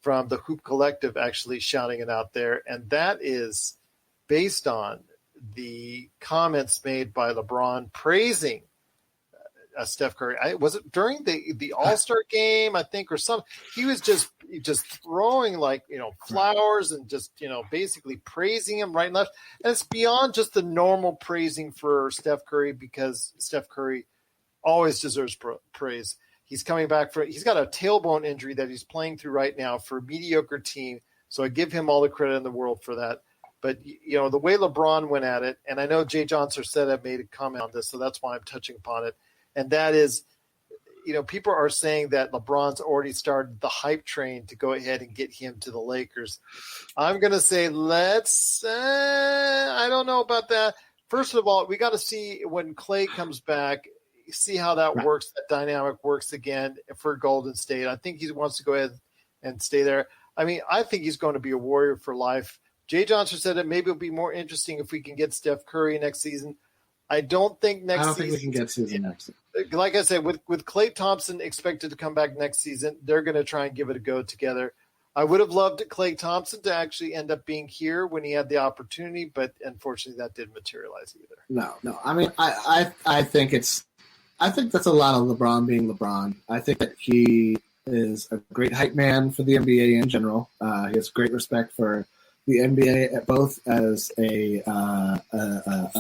from the Hoop Collective actually shouting it out there. And that is based on the comments made by LeBron praising Steph Curry. Was it during the All-Star game, I think, or something? He was just throwing flowers and just basically praising him right and left. And it's beyond just the normal praising for Steph Curry, because Steph Curry always deserves praise. He's coming back he's got a tailbone injury that he's playing through right now for a mediocre team. So I give him all the credit in the world for that. But, the way LeBron went at it, and I know Jay Johnson said I made a comment on this, so that's why I'm touching upon it. And that is, people are saying that LeBron's already started the hype train to go ahead and get him to the Lakers. I'm going to say I don't know about that. First of all, we got to see when Clay comes back, see how that works, that dynamic works again for Golden State. I think he wants to go ahead and stay there. I mean, I think he's going to be a Warrior for life. Jay Johnson said that maybe it'll be more interesting if we can get Steph Curry next season. I don't think next season. I don't think we can get Susan next season. Like I said, with Klay Thompson expected to come back next season, they're going to try and give it a go together. I would have loved Klay Thompson to actually end up being here when he had the opportunity, but unfortunately that didn't materialize either. No. I mean, I think that's a lot of LeBron being LeBron. I think that he is a great hype man for the NBA in general. He has great respect for the NBA, both as a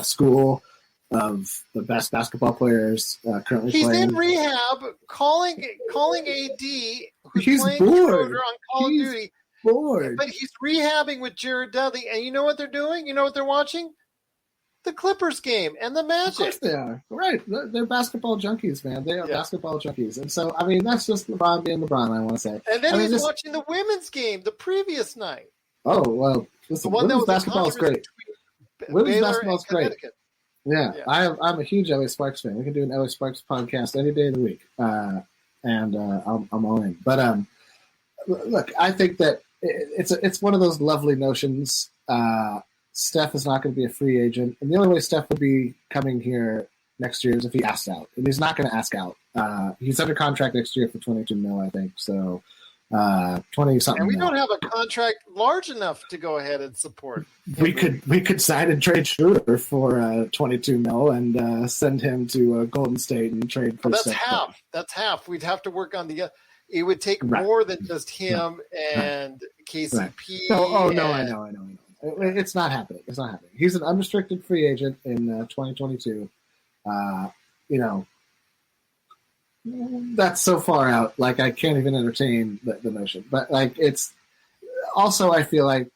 school of the best basketball players currently He's playing. in rehab, calling AD, who's He's playing bored. Schroeder on Call of Duty. bored. But he's rehabbing with Jared Dudley, and you know what they're doing? You know what they're watching? The Clippers game and the Magic. Of course they are. Right. They're basketball junkies, man. They are basketball junkies. And so, I mean, that's just LeBron being LeBron, I want to say. And then he's watching the women's game the previous night. Oh, well, listen, women's basketball is great. Women's basketball is great. Yeah. I'm a huge LA Sparks fan. We can do an LA Sparks podcast any day of the week. I'm all in. But look, I think that it's one of those lovely notions. Steph is not going to be a free agent, and the only way Steph would be coming here next year is if he asks out, and he's not going to ask out. He's under contract next year for $22 million, I think. So 20-something. And we don't have a contract large enough to go ahead and support. We could sign and trade Schroeder for $22 million and send him to Golden State and trade for. That's half. That's half. We'd have to work on the. It would take more than just him and KCP. Right. No, I know. It's not happening. He's an unrestricted free agent in 2022. That's so far out. Like, I can't even entertain the notion. But, like, it's also, I feel like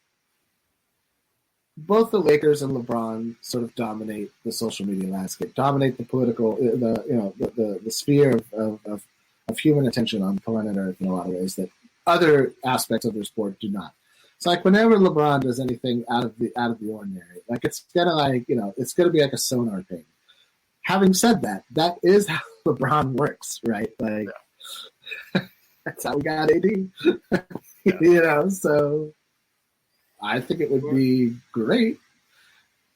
both the Lakers and LeBron sort of dominate the social media landscape, dominate the political, the sphere of human attention on planet Earth in a lot of ways that other aspects of their sport do not. So, like, whenever LeBron does anything out of the ordinary, like, it's gonna be like a sonar thing. Having said that, that is how LeBron works, right? Like, that's how we got AD. So I think it would be great,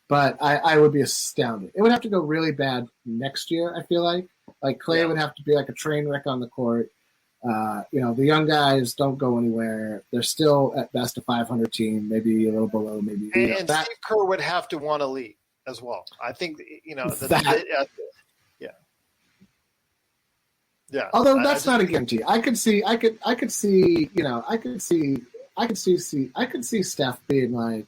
but I would be astounded. It would have to go really bad next year, I feel like. Like, Clay would have to be like a train wreck on the court. The young guys don't go anywhere. They're still at best a 500 team, maybe a little below, maybe. And Steve Kerr would have to want to leave as well. I think yeah. Although that's not a guarantee. I could see Steph being like,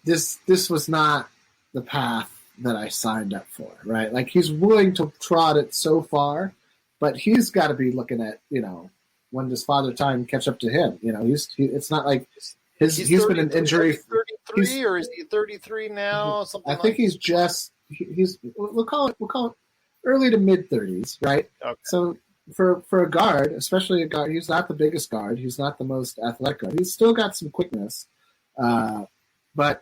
this was not the path that I signed up for, right? Like, he's willing to trot it so far, but he's got to be looking at, when does Father Time catch up to him? It's not like he's been an injury. 33, or is he 33 now? Something. I think he's we'll call it early to mid 30s, right? Okay. So for a guard, especially a guard, he's not the biggest guard. He's not the most athletic guard. He's still got some quickness, but.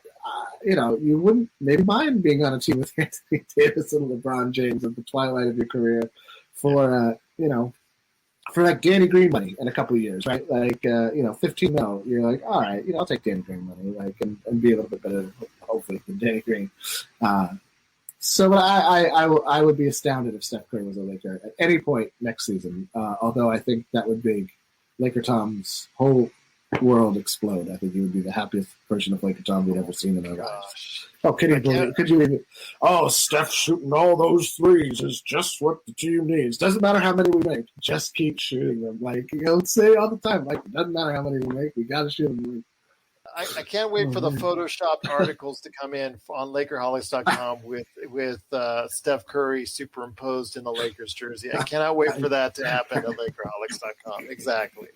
You wouldn't maybe mind being on a team with Anthony Davis and LeBron James at the twilight of your career for like Danny Green money in a couple of years, right? Like, 15 mil. You're like, all right, I'll take Danny Green money, like, and be a little bit better, hopefully, than Danny Green. So I would be astounded if Steph Curry was a Laker at any point next season. Although I think that would make Laker Tom's whole world explode. I think he would be the happiest version of Laker Tom we'd ever seen in our lives. Oh, could you even? Oh, Steph shooting all those threes is just what the team needs. Doesn't matter how many we make, just keep shooting them. Like, say all the time, like, it doesn't matter how many we make, we got to shoot them. I can't wait for the photoshopped articles to come in on Lakerholics.com with Steph Curry superimposed in the Lakers jersey. I cannot wait for that to happen at Lakerholics.com. Exactly.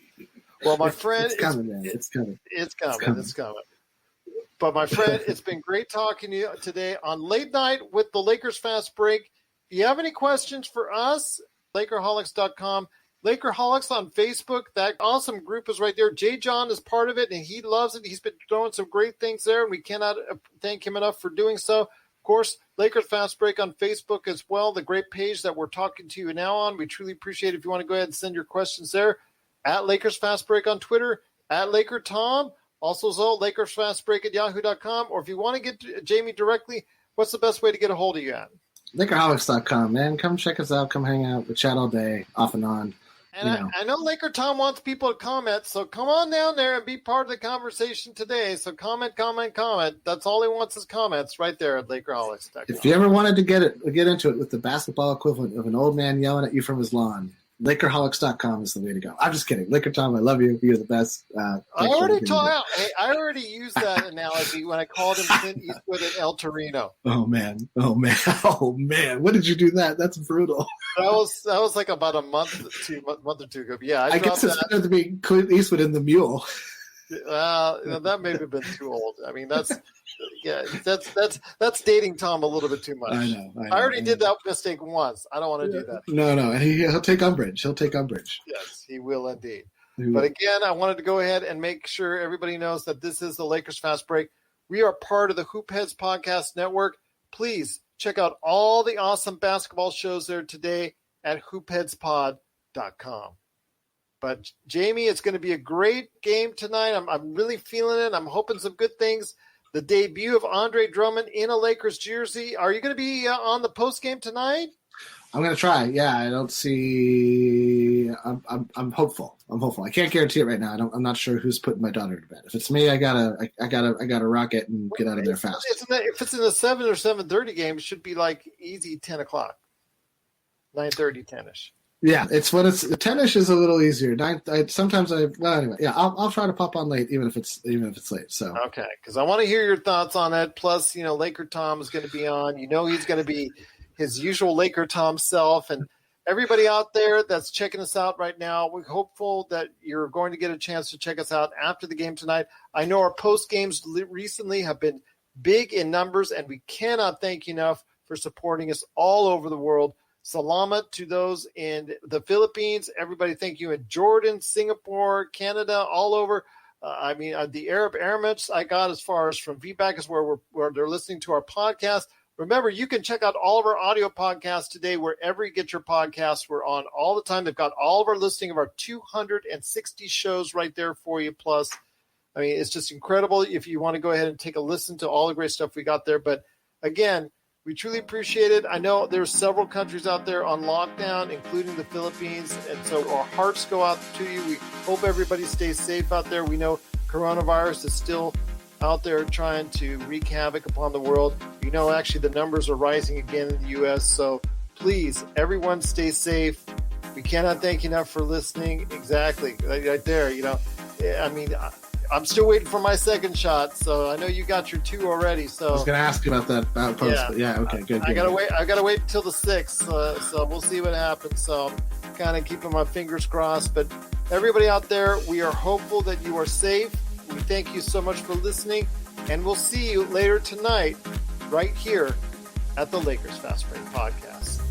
Well, my friend, it's coming, man. It's coming. But my friend, it's been great talking to you today on Late Night with the Lakers Fast Break. If you have any questions for us, Lakerholics.com. Lakerholics on Facebook. That awesome group is right there. Jay John is part of it, and he loves it. He's been doing some great things there, and we cannot thank him enough for doing so. Of course, Lakers Fast Break on Facebook as well, the great page that we're talking to you now on. We truly appreciate it if you want to go ahead and send your questions there. At Lakers Fast Break on Twitter, at Laker Tom, also Lakers Fast Break at yahoo.com. Or if you want to get to Jamie directly, what's the best way to get a hold of you at? Lakerholics.com, man. Come check us out. Come hang out. We chat all day, off and on. And I know Laker Tom wants people to comment, so come on down there and be part of the conversation today. So comment. That's all he wants is comments right there at Lakerholics.com. If you ever wanted to get into it with the basketball equivalent of an old man yelling at you from his lawn, Lakerholics.com is the way to go. I'm just kidding. Laker Tom, I love you. You're the best. I already used that analogy when I called him Clint Eastwood at El Torino. Oh man. What did you do that? That's brutal. That was like about a month or two ago. Yeah, I guess it's better to be Clint Eastwood in The Mule. That may have been too old. I mean, that's dating Tom a little bit too much. I know. I already did that mistake once. I don't want to do that. No, he'll take umbrage. Yes, he will indeed. But again, I wanted to go ahead and make sure everybody knows that this is the Lakers Fast Break. We are part of the Hoopheads Podcast Network. Please check out all the awesome basketball shows there today at hoopheadspod.com. But, Jamie, it's going to be a great game tonight. I'm really feeling it. I'm hoping some good things. The debut of Andre Drummond in a Lakers jersey. Are you going to be on the postgame tonight? I'm going to try. Yeah, I don't see. I'm hopeful. I can't guarantee it right now. I'm not sure who's putting my daughter to bed. If it's me, I gotta rock it and get out of there fast. If it's in the 7 or 7:30 game, it should be like easy 10 o'clock, 9:30, 10ish. Yeah, it's when it's 10ish is a little easier. Anyway, yeah, I'll try to pop on late, even if it's late. So okay, because I want to hear your thoughts on it. Plus, Laker Tom is going to be on. He's going to be his usual Laker Tom self, and everybody out there that's checking us out right now, we're hopeful that you're going to get a chance to check us out after the game tonight. I know our post games recently have been big in numbers, and we cannot thank you enough for supporting us all over the world. Salamat to those in the Philippines. Everybody, thank you in Jordan, Singapore, Canada, all over. The Arab Emirates I got as far as from feedback is where they're listening to our podcast. Remember, you can check out all of our audio podcasts today wherever you get your podcasts. We're on all the time. They've got all of our listing of our 260 shows right there for you. Plus, it's just incredible if you want to go ahead and take a listen to all the great stuff we got there. But again, we truly appreciate it. I know there's several countries out there on lockdown, including the Philippines, and so our hearts go out to you. We hope everybody stays safe out there. We know coronavirus is still out there trying to wreak havoc upon the world. Actually, the numbers are rising again in the U.S., so please, everyone stay safe. We cannot thank you enough for listening. Exactly, right there, I'm still waiting for my second shot, so I know you got your 2 already. So I was going to ask you about that post, yeah. But yeah, okay, good. I gotta wait until the 6th, so we'll see what happens. So I'm kind of keeping my fingers crossed. But everybody out there, we are hopeful that you are safe. We thank you so much for listening, and we'll see you later tonight, right here at the Lakers Fast Break Podcast.